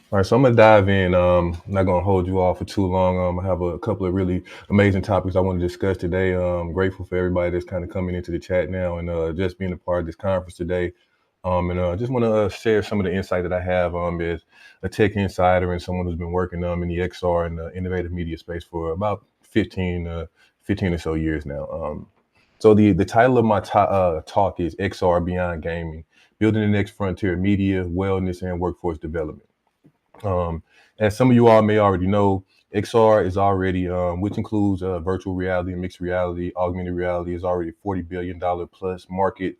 All right, so I'm gonna dive in. I'm not gonna hold you all for too long. I have a couple of really amazing topics I want to discuss today. Grateful for everybody that's kind of coming into the chat now and just being a part of this conference today. And just want to share some of the insight that I have as a tech insider and someone who's been working in the XR and innovative media space for about 15 or so years now. So the title of my talk is XR Beyond Gaming: Building the Next Frontier of Media, Wellness, and Workforce Development. Um, as some of you all may already know, XR is already, which includes virtual reality and mixed reality, augmented reality, is already $40 billion plus market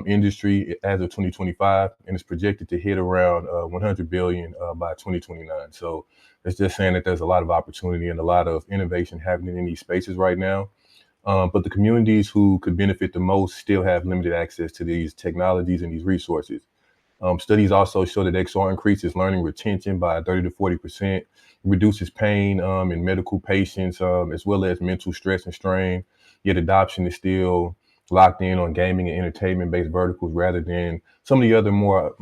industry as of 2025, and it's projected to hit around 100 billion by 2029. So it's just saying that there's a lot of opportunity and a lot of innovation happening in these spaces right now. But the communities who could benefit the most still have limited access to these technologies and these resources. Studies also show that XR increases learning retention by 30 to 40%, reduces pain in medical patients, as well as mental stress and strain. Yet adoption is still locked in on gaming and entertainment-based verticals rather than some of the other more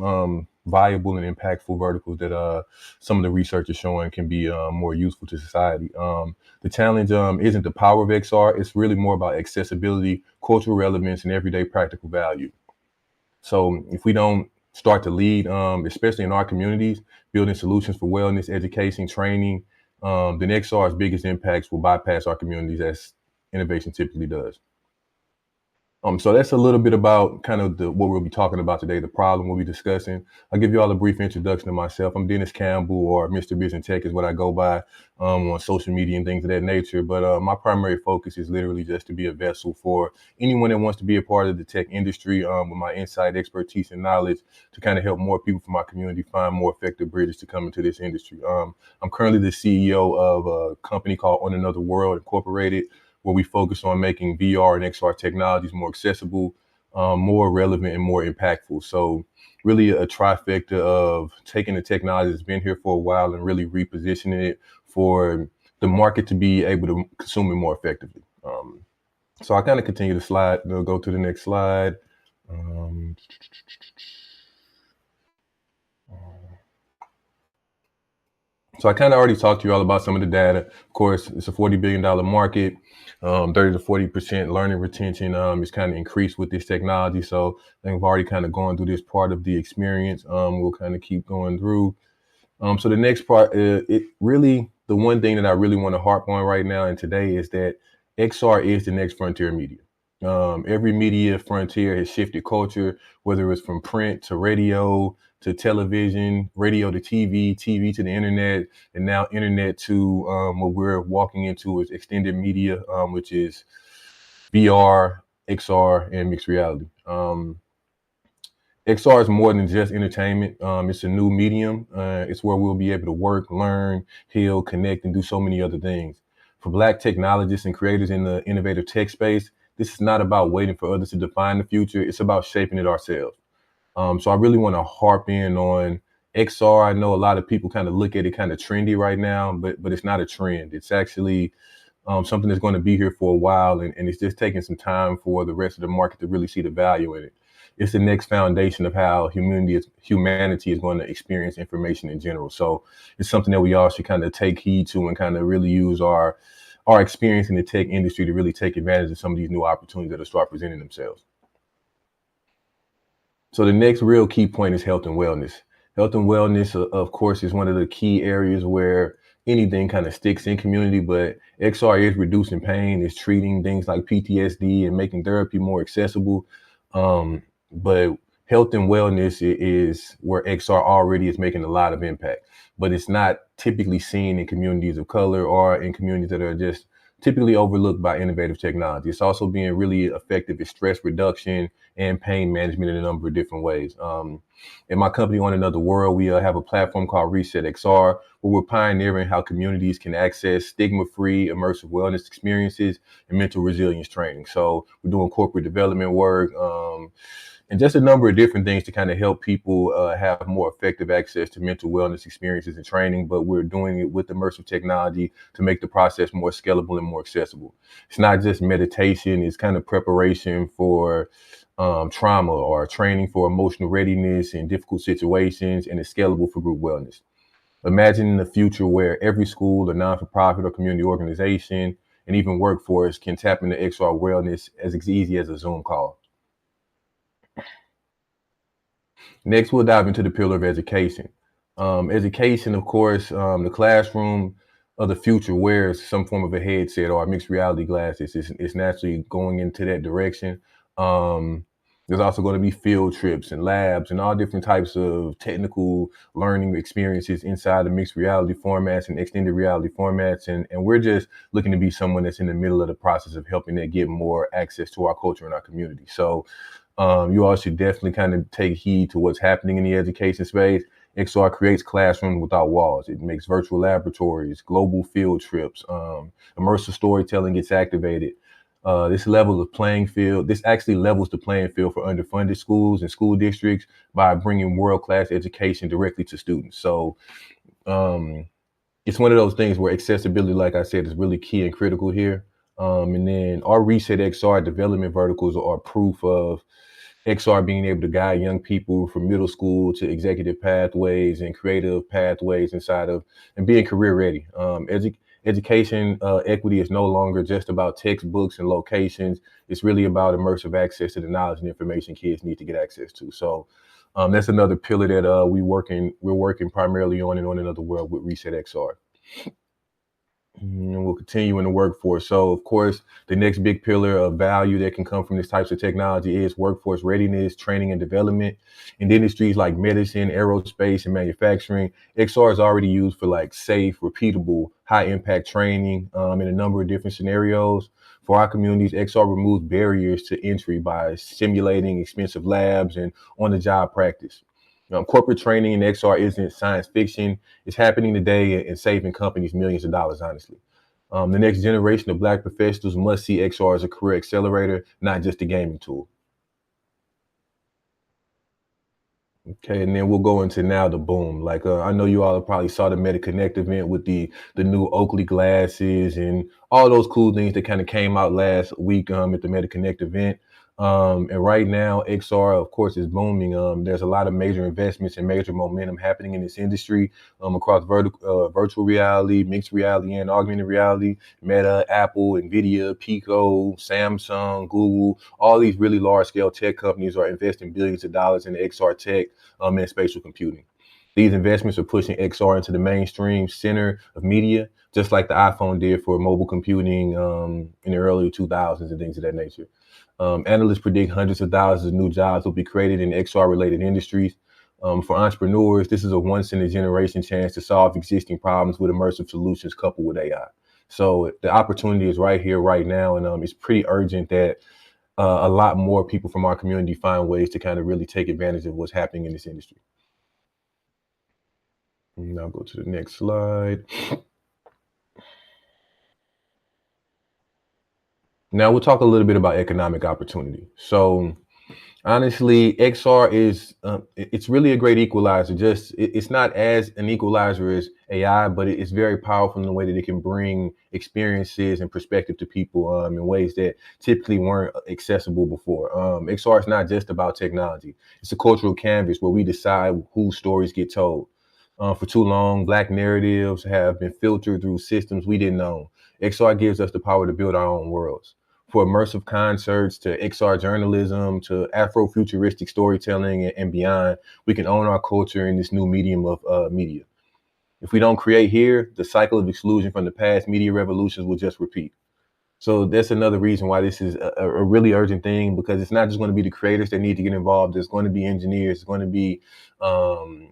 viable and impactful verticals that some of the research is showing can be more useful to society. The challenge isn't the power of XR; it's really more about accessibility, cultural relevance, and everyday practical value. So if we don't start to lead, especially in our communities, building solutions for wellness, education, training, then XR's biggest impacts will bypass our communities as innovation typically does. So that's a little bit about kind of what we'll be talking about today, the problem we'll be discussing. I'll give you all a brief introduction to myself. I'm Dennis Campbell, or Mr. Business Tech is what I go by on social media and things of that nature. But my primary focus is literally just to be a vessel for anyone that wants to be a part of the tech industry with my insight, expertise, and knowledge to kind of help more people from my community find more effective bridges to come into this industry. I'm currently the CEO of a company called On Another World Incorporated, where we focus on making VR and XR technologies more accessible, more relevant, and more impactful. So really a trifecta of taking the technology that's been here for a while and really repositioning it for the market to be able to consume it more effectively. So I kind of continue the slide. We'll go to the next slide. Um, So I kind of already talked to you all about some of the data. Of course, it's a $40 billion market. 30 to 40% learning retention is kind of increased with this technology. So I think we've already kind of gone through this part of the experience. We'll kind of keep going through. So the next part, it really, the one thing that I really want to harp on right now and today is that XR is the next frontier media. Every media frontier has shifted culture, whether it's from print to radio to television, radio to TV, TV to the internet, and now internet to what we're walking into is extended media, which is VR, XR, and mixed reality. XR is more than just entertainment. It's a new medium. It's where we'll be able to work, learn, heal, connect, and do so many other things. For Black technologists and creators in the innovative tech space, this is not about waiting for others to define the future. It's about shaping it ourselves. So I really want to harp in on XR. I know a lot of people kind of look at it kind of trendy right now, but it's not a trend. It's actually something that's going to be here for a while, and it's just taking some time for the rest of the market to really see the value in it. It's the next foundation of how humanity is going to experience information in general. So it's something that we all should kind of take heed to and kind of really use our experience in the tech industry to really take advantage of some of these new opportunities that will start presenting themselves. So the next real key point is health and wellness. Health and wellness, of course, is one of the key areas where anything kind of sticks in community, but XR is reducing pain, is treating things like PTSD and making therapy more accessible. But health and wellness is where XR already is making a lot of impact, but it's not typically seen in communities of color or in communities that are just typically overlooked by innovative technology. It's also being really effective at stress reduction and pain management in a number of different ways. In my company, On Another World, we have a platform called ResetXR, where we're pioneering how communities can access stigma-free immersive wellness experiences and mental resilience training. So we're doing corporate development work, and just a number of different things to kind of help people have more effective access to mental wellness experiences and training, but we're doing it with immersive technology to make the process more scalable and more accessible. It's not just meditation, it's kind of preparation for trauma or training for emotional readiness in difficult situations, and it's scalable for group wellness. Imagining the future where every school, a non-for-profit or community organization, and even workforce can tap into XR wellness as easy as a Zoom call. Next, we'll dive into the pillar of education. Education, of course, the classroom of the future wears some form of a headset or mixed reality glasses. It's naturally going into that direction. Um, there's also going to be field trips and labs and all different types of technical learning experiences inside the mixed reality formats and extended reality formats. And we're just looking to be someone that's in the middle of the process of helping that get more access to our culture and our community. So you all should definitely kind of take heed to what's happening in the education space. XR creates classrooms without walls. It makes virtual laboratories, global field trips, immersive storytelling gets activated. This actually levels the playing field for underfunded schools and school districts by bringing world-class education directly to students. So um, it's one of those things where accessibility, like I said, is really key and critical here. And then our ResetXR development verticals are proof of XR being able to guide young people from middle school to executive pathways and creative pathways inside of and being career ready. Education equity is no longer just about textbooks and locations. It's really about immersive access to the knowledge and information kids need to get access to. So that's another pillar that we're working primarily on and on another world with ResetXR. And we'll continue in the workforce. So, of course, the next big pillar of value that can come from this types of technology is workforce readiness, training, and development. In industries like medicine, aerospace, and manufacturing, XR is already used for like safe, repeatable, high-impact training in a number of different scenarios. For our communities, XR removes barriers to entry by simulating expensive labs and on-the-job practice. Corporate training in XR isn't science fiction. It's happening today and saving companies millions of dollars, honestly. The next generation of Black professionals must see XR as a career accelerator, not just a gaming tool. Okay, and then we'll go into now the boom. Like I know you all probably saw the MetaConnect event with the new Oakley glasses and all those cool things that kind of came out last week at the MetaConnect event. And right now, XR, of course, is booming. There's a lot of major investments and major momentum happening in this industry across virtual reality, mixed reality, and augmented reality. Meta, Apple, Nvidia, Pico, Samsung, Google, all these really large scale tech companies are investing billions of dollars in XR tech and spatial computing. These investments are pushing XR into the mainstream center of media, just like the iPhone did for mobile computing in the early 2000s and things of that nature. Analysts predict hundreds of thousands of new jobs will be created in XR-related industries. For entrepreneurs, this is a once-in-a-generation chance to solve existing problems with immersive solutions coupled with AI. So the opportunity is right here, right now, and it's pretty urgent that a lot more people from our community find ways to kind of really take advantage of what's happening in this industry. Now go to the next slide. Now we'll talk a little bit about economic opportunity. So honestly, XR is it's really a great equalizer. It's not as an equalizer as AI, but it's very powerful in the way that it can bring experiences and perspective to people in ways that typically weren't accessible before. XR is not just about technology. It's a cultural canvas where we decide whose stories get told. For too long, Black narratives have been filtered through systems we didn't know. XR gives us the power to build our own worlds. For immersive concerts to XR journalism to Afrofuturistic storytelling and beyond, we can own our culture in this new medium of media. If we don't create here, the cycle of exclusion from the past media revolutions will just repeat. So that's another reason why this is a really urgent thing, because it's not just going to be the creators that need to get involved. There's going to be engineers. It's going to be um,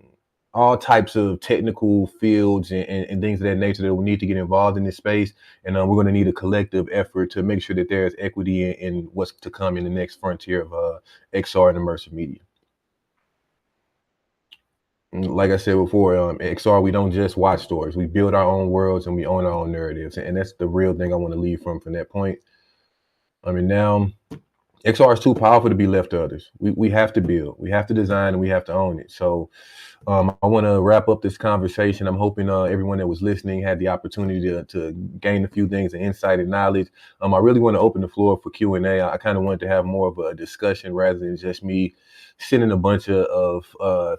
all types of technical fields and things of that nature that will need to get involved in this space. And we're going to need a collective effort to make sure that there's equity in what's to come in the next frontier of XR and immersive media. Like I said before, XR, we don't just watch stories. We build our own worlds and we own our own narratives. And that's the real thing I want to leave from that point. I mean, now XR is too powerful to be left to others. We have to build, we have to design, and we have to own it. So I want to wrap up this conversation. I'm hoping everyone that was listening had the opportunity to gain a few things of insight and knowledge. I really want to open the floor for Q&A. I kind of wanted to have more of a discussion rather than just me sending a bunch of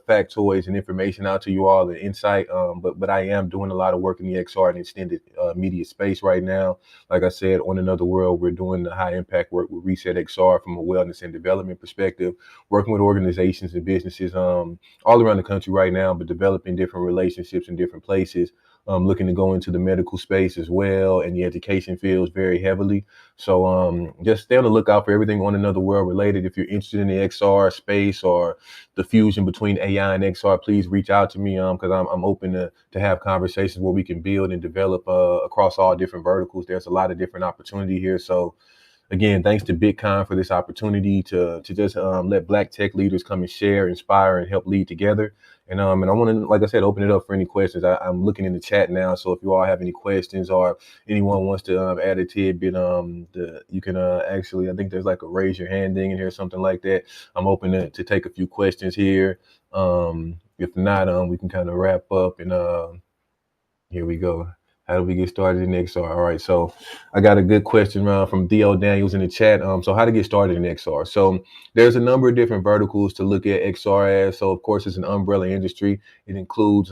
factoids and information out to you all, the insight. But I am doing a lot of work in the XR and extended media space right now. Like I said, on Another World, we're doing the high impact work with ResetXR from a wellness and development perspective, working with organizations and businesses all around the country right now, but developing different relationships in different places. Looking to go into the medical space as well and the education fields very heavily. So just stay on the lookout for everything on Another World related. If you're interested in the XR space or the fusion between AI and XR, please reach out to me because I'm open to have conversations where we can build and develop across all different verticals. There's a lot of different opportunity here. So again, thanks to BitCon for this opportunity to just let Black tech leaders come and share, inspire, and help lead together. And I want to, like I said, open it up for any questions. I'm looking in the chat now, so if you all have any questions or anyone wants to add a tidbit, you can actually, I think there's like a raise your hand thing in here, something like that. I'm open to take a few questions here. If not, we can kind of wrap up and here we go. How do we get started in XR? All right, so I got a good question from Theo Daniels in the chat. So how to get started in XR? So there's a number of different verticals to look at XR as. So of course, it's an umbrella industry. It includes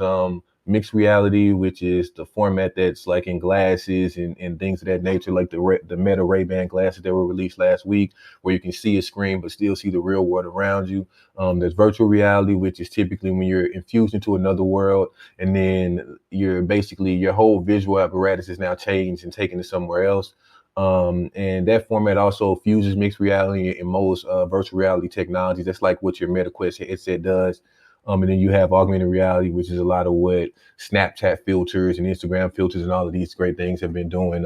mixed reality, which is the format that's like in glasses and things of that nature, like the Meta Ray-Ban glasses that were released last week, where you can see a screen but still see the real world around you. There's virtual reality, which is typically when you're infused into another world, and then your whole visual apparatus is now changed and taken to somewhere else. And that format also fuses mixed reality and most virtual reality technologies. That's like what your MetaQuest headset does. And then you have augmented reality, which is a lot of what Snapchat filters and Instagram filters and all of these great things have been doing,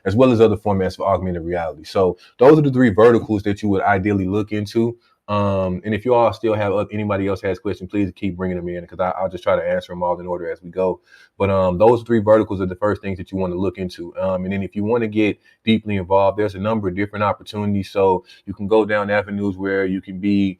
as well as other formats for augmented reality. So those are the three verticals that you would ideally look into. And if you all still have anybody else has questions, please keep bringing them in because I'll just try to answer them all in order as we go. But those three verticals are the first things that you want to look into. And then if you want to get deeply involved, there's a number of different opportunities. So you can go down avenues where you can be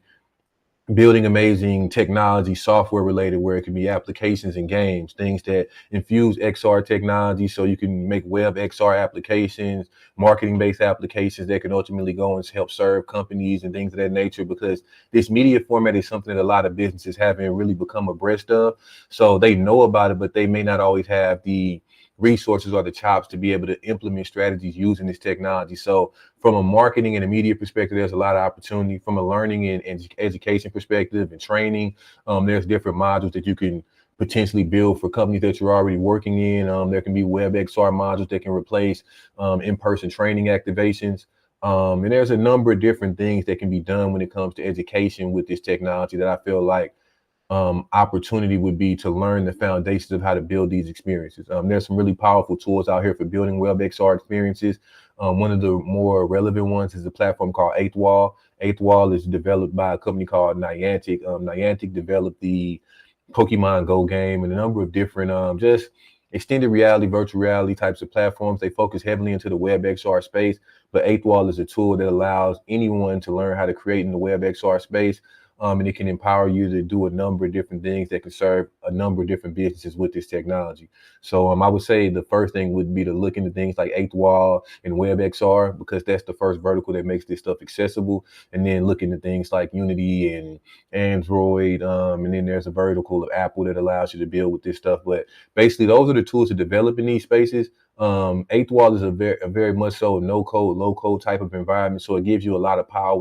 building amazing technology, software related, where it can be applications and games, things that infuse XR technology. So you can make web XR applications, marketing based applications that can ultimately go and help serve companies and things of that nature, because this media format is something that a lot of businesses haven't really become abreast of. So they know about it, but they may not always have the resources or the chops to be able to implement strategies using this technology. So from a marketing and a media perspective, there's a lot of opportunity. From a learning and education perspective and training, there's different modules that you can potentially build for companies that you're already working in. There can be web XR modules that can replace in-person training activations. And there's a number of different things that can be done when it comes to education with this technology that I feel like opportunity would be to learn the foundations of how to build these experiences. There's some really powerful tools out here for building web XR experiences. One of the more relevant ones is a platform called Eighth Wall. Eighth Wall is developed by a company called Niantic. Niantic developed the Pokemon Go game and a number of different just extended reality, virtual reality types of platforms. They focus heavily into the web XR space, but Eighth Wall is a tool that allows anyone to learn how to create in the web XR space. And it can empower you to do a number of different things that can serve a number of different businesses with this technology. So I would say the first thing would be to look into things like Eighth Wall and WebXR, because that's the first vertical that makes this stuff accessible. And then look into things like Unity and Android. And then there's a vertical of Apple that allows you to build with this stuff. But basically, those are the tools to develop in these spaces. Eighth Wall is a very much so no code, low code type of environment. So it gives you a lot of power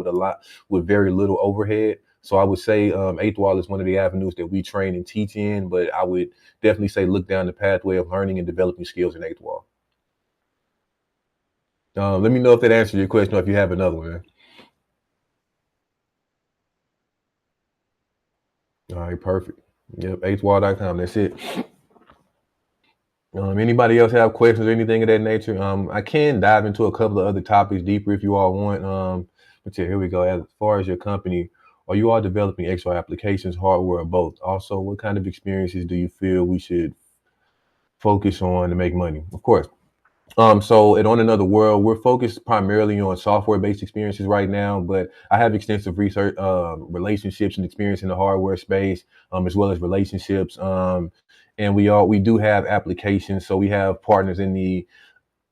with very little overhead. So I would say Eighth Wall is one of the avenues that we train and teach in, but I would definitely say look down the pathway of learning and developing skills in Eighth Wall. Let me know if that answers your question or if you have another one. All right, perfect. Yep, eighthwall.com. That's it. Anybody else have questions or anything of that nature? I can dive into a couple of other topics deeper if you all want. But yeah, here we go. As far as your company, are you all developing XR applications, hardware, or both? Also, what kind of experiences do you feel we should focus on to make money? Of course. So at On Another World, we're focused primarily on software-based experiences right now, but I have extensive research, relationships and experience in the hardware space, as well as relationships. And we do have applications. So we have partners in the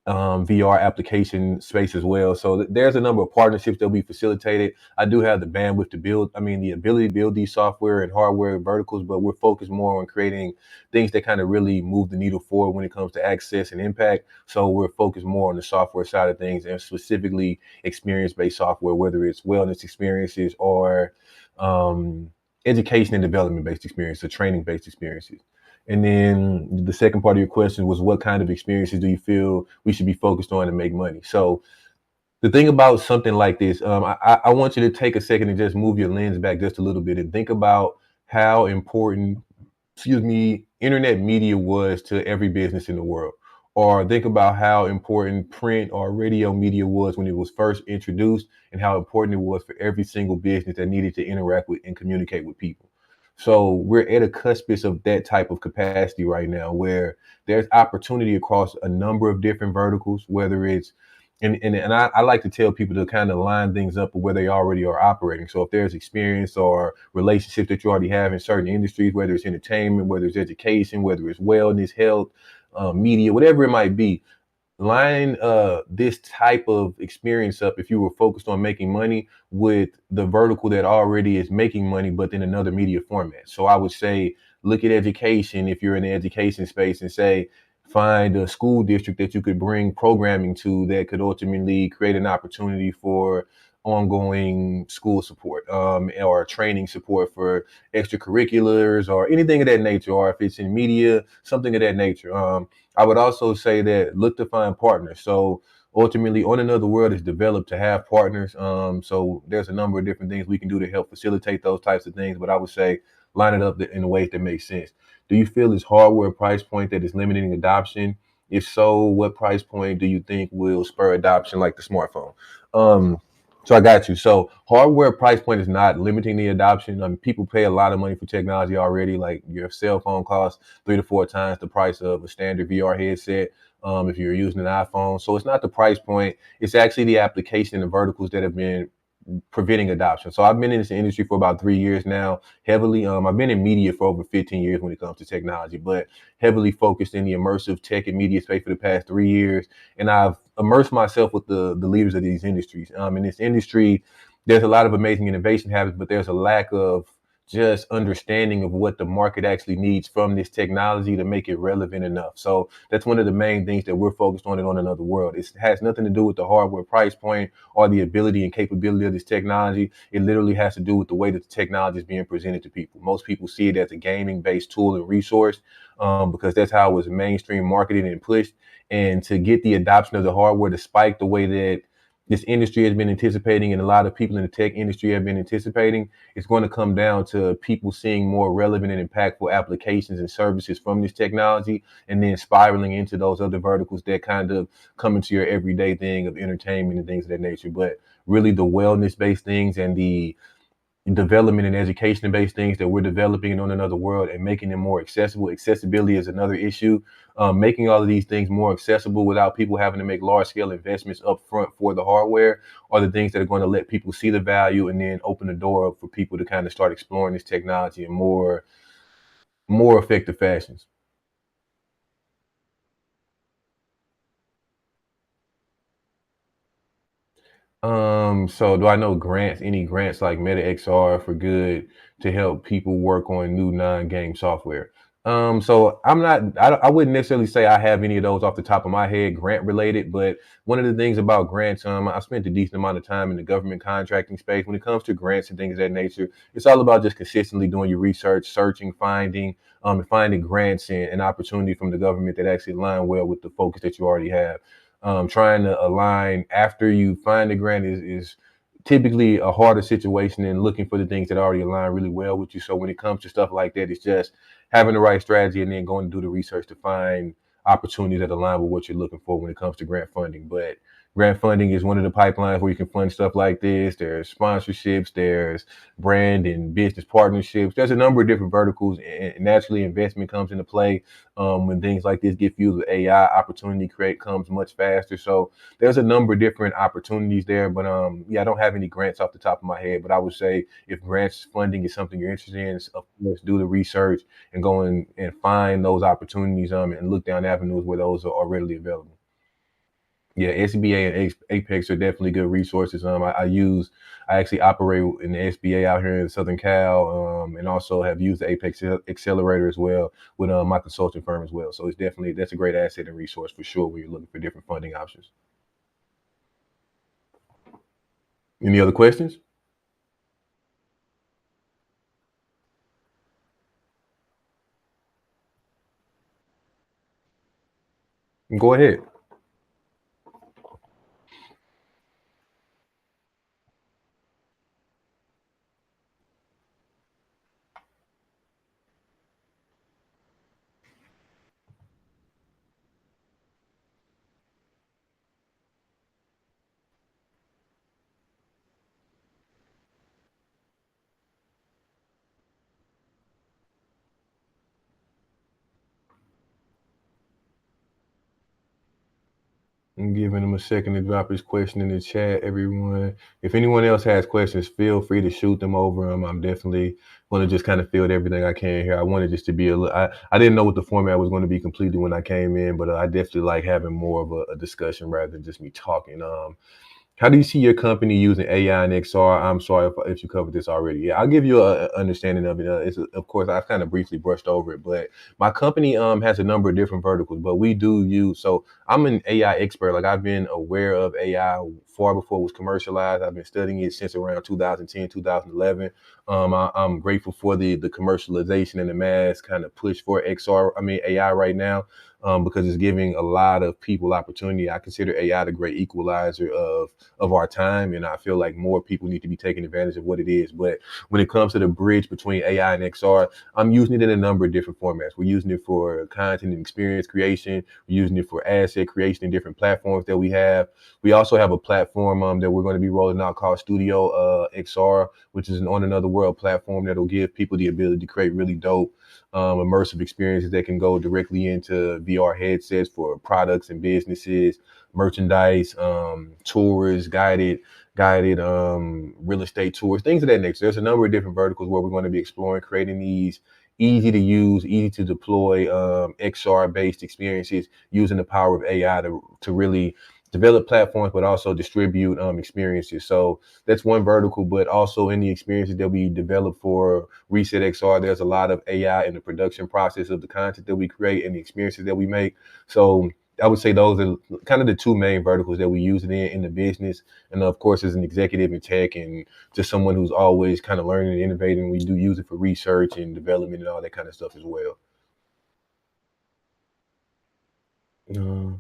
VR application space as well. So there's a number of partnerships that we facilitated. I do have the bandwidth to build, I mean, the ability to build these software and hardware verticals, but we're focused more on creating things that kind of really move the needle forward when it comes to access and impact. So we're focused more on the software side of things and specifically experience-based software, whether it's wellness experiences or um, education and development-based experiences or training-based experiences. And then the second part of your question was what kind of experiences do you feel we should be focused on to make money? So the thing about something like this, I want you to take a second and just move your lens back just a little bit and think about how important, excuse me, internet media was to every business in the world. Or think about how important print or radio media was when it was first introduced and how important it was for every single business that needed to interact with and communicate with people. So we're at a cuspice of that type of capacity right now where there's opportunity across a number of different verticals, whether it's and I like to tell people to kind of line things up where they already are operating. So if there's experience or relationships that you already have in certain industries, whether it's entertainment, whether it's education, whether it's wellness, health, media, whatever it might be, line this type of experience up if you were focused on making money with the vertical that already is making money but in another media format. So I would say look at education if you're in the education space and say find a school district that you could bring programming to that could ultimately create an opportunity for ongoing school support or training support for extracurriculars or anything of that nature, or if it's in media, something of that nature. I would also say that look to find partners. So ultimately, On Another World is developed to have partners. So there's a number of different things we can do to help facilitate those types of things. But I would say line it up in a way that makes sense. Do you feel it's hardware price point that is limiting adoption? If so, what price point do you think will spur adoption, like the smartphone? Um, so I got you. So hardware price point is not limiting the adoption. People pay a lot of money for technology already. Like your cell phone costs 3 to 4 times the price of a standard VR headset if you're using an iPhone. So it's not the price point. It's actually the application and the verticals that have been preventing adoption. So I've been in this industry for about 3 years now, heavily. I've been in media for over 15 years when it comes to technology, but heavily focused in the immersive tech and media space for the past 3 years. And I've immersed myself with the leaders of these industries. In this industry, there's a lot of amazing innovation happens, but there's a lack of just understanding of what the market actually needs from this technology to make it relevant enough. So that's one of the main things that we're focused on Another World. It has nothing to do with the hardware price point or the ability and capability of this technology. It literally has to do with the way that the technology is being presented to people. Most people see it as a gaming-based tool and resource because that's how it was mainstream marketed and pushed. And to get the adoption of the hardware to spike the way that this industry has been anticipating and a lot of people in the tech industry have been anticipating, it's going to come down to people seeing more relevant and impactful applications and services from this technology and then spiraling into those other verticals that kind of come into your everyday thing of entertainment and things of that nature. But really the wellness based things and the development and education based things that we're developing On Another World and making them more accessible. Accessibility is another issue. Making all of these things more accessible without people having to make large scale investments up front for the hardware are the things that are going to let people see the value and then open the door up for people to kind of start exploring this technology in more effective fashions. So do I know grants, any grants like MetaXR for good to help people work on new non-game software? So I wouldn't necessarily say I have any of those off the top of my head, grant related, but one of the things about grants, I spent a decent amount of time in the government contracting space. When it comes to grants and things of that nature, it's all about just consistently doing your research, searching, and finding grants and opportunity from the government that actually align well with the focus that you already have. Trying to align after you find the grant is typically a harder situation than looking for the things that already align really well with you. So when it comes to stuff like that, it's just having the right strategy and then going to do the research to find opportunities that align with what you're looking for when it comes to grant funding. But grant funding is one of the pipelines where you can fund stuff like this. There's sponsorships, there's brand and business partnerships. There's a number of different verticals, and naturally investment comes into play when things like this get fused with AI. Opportunity create comes much faster. So there's a number of different opportunities there. But yeah, I don't have any grants off the top of my head. But I would say if grants funding is something you're interested in, of course, do the research and go and find those opportunities and look down avenues where those are readily available. Yeah, SBA and Apex are definitely good resources. I actually operate in the SBA out here in Southern Cal, and also have used the Apex Accelerator as well with my consulting firm as well. So that's a great asset and resource for sure when you're looking for different funding options. Any other questions? Go ahead. I'm giving him a second to drop his question in the chat, everyone. If anyone else has questions, feel free to shoot them over. I'm definitely going to just kind of field everything I can here. I wanted this to be I didn't know what the format was going to be completely when I came in, but I definitely like having more of a discussion rather than just me talking. How do you see your company using AI and XR? I'm sorry if you covered this already. Yeah, I'll give you a understanding of it. Of course, I've kind of briefly brushed over it, but my company has a number of different verticals, but we do use. So I'm an AI expert. Like I've been aware of AI far before it was commercialized. I've been studying it since around 2010, 2011. I'm grateful for the commercialization and the mass kind of push for AI right now. Because it's giving a lot of people opportunity. I consider AI the great equalizer of our time, and I feel like more people need to be taking advantage of what it is. But when it comes to the bridge between AI and XR, I'm using it in a number of different formats. We're using it for content and experience creation. We're using it for asset creation in different platforms that we have. We also have a platform that we're going to be rolling out called Studio XR, which is an on another world platform that'll give people the ability to create really dope immersive experiences that can go directly into VR headsets for products and businesses, merchandise, tours, guided real estate tours, things of that nature. There's a number of different verticals where we're going to be exploring, creating these easy to use, easy to deploy XR based experiences using the power of AI to really develop platforms, but also distribute experiences. So that's one vertical, but also in the experiences that we develop for ResetXR, there's a lot of AI in the production process of the content that we create and the experiences that we make. So I would say those are kind of the two main verticals that we use it in the business. And of course, as an executive in tech and just someone who's always kind of learning and innovating, we do use it for research and development and all that kind of stuff as well. Uh,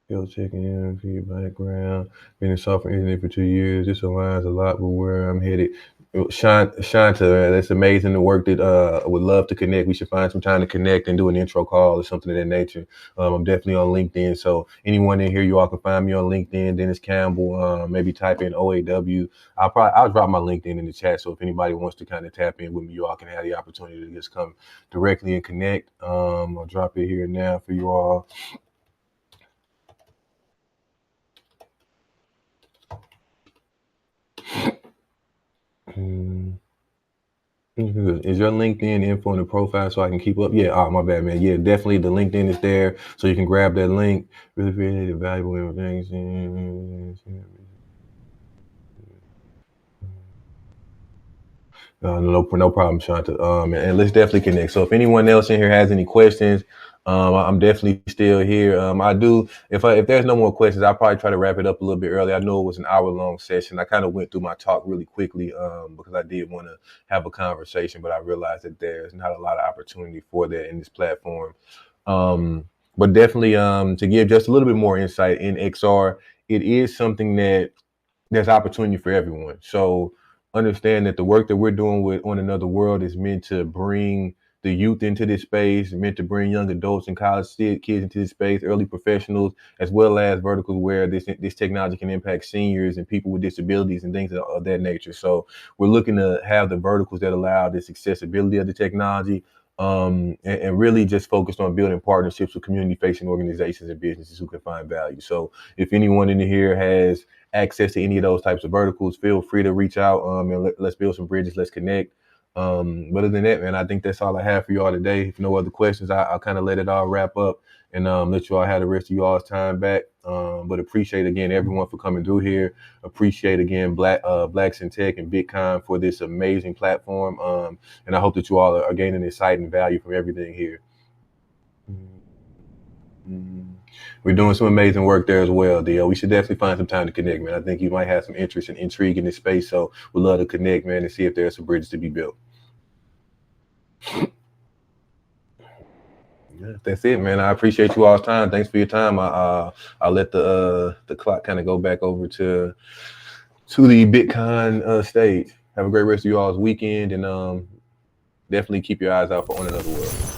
Still checking in for your background. Been in software engineering for 2 years. This aligns a lot with where I'm headed. Shanta, that's amazing. The work that I would love to connect. We should find some time to connect and do an intro call or something of that nature. I'm definitely on LinkedIn. So anyone in here, you all can find me on LinkedIn. Dennis Campbell. Maybe type in OAW. I'll drop my LinkedIn in the chat. So if anybody wants to kind of tap in with me, you all can have the opportunity to just come directly and connect. I'll drop it here now for you all. Hmm. Is your LinkedIn info in the profile so I can keep up? Yeah, my bad, man. Yeah, definitely the LinkedIn is there, so you can grab that link. Really created valuable information. No problem, Shanta. And let's definitely connect. So if anyone else in here has any questions, I'm definitely still here. I do. If there's no more questions, I'll probably try to wrap it up a little bit early. I know it was an hour long session. I kind of went through my talk really quickly because I did want to have a conversation, but I realized that there's not a lot of opportunity for that in this platform. Um, but definitely to give just a little bit more insight in XR, it is something that there's opportunity for everyone. So understand that the work that we're doing with On Another World is meant to bring the youth into this space, meant to bring young adults and college kids into this space, early professionals, as well as verticals where this technology can impact seniors and people with disabilities and things of that nature. So we're looking to have the verticals that allow this accessibility of the technology, and really just focused on building partnerships with community-facing organizations and businesses who can find value. So if anyone in here has access to any of those types of verticals, feel free to reach out and let's build some bridges. Let's connect. But other than that, man, I think that's all I have for y'all today. If no other questions, I'll kind of let it all wrap up and let you all have the rest of y'all's time back. But appreciate again everyone for coming through here. Appreciate again Blacks in Tech and BITCON for this amazing platform. And I hope that you all are gaining insight and value from everything here. We're doing some amazing work there as well, Dio. We should definitely find some time to connect, man. I think you might have some interest and intrigue in this space, so we'd love to connect, man, and see if there's some bridges to be built. Yeah, that's it, man. I appreciate you all's time. Thanks for your time. I'll let the clock kind of go back over to the BITCON stage. Have a great rest of you all's weekend, and definitely keep your eyes out for On Another World.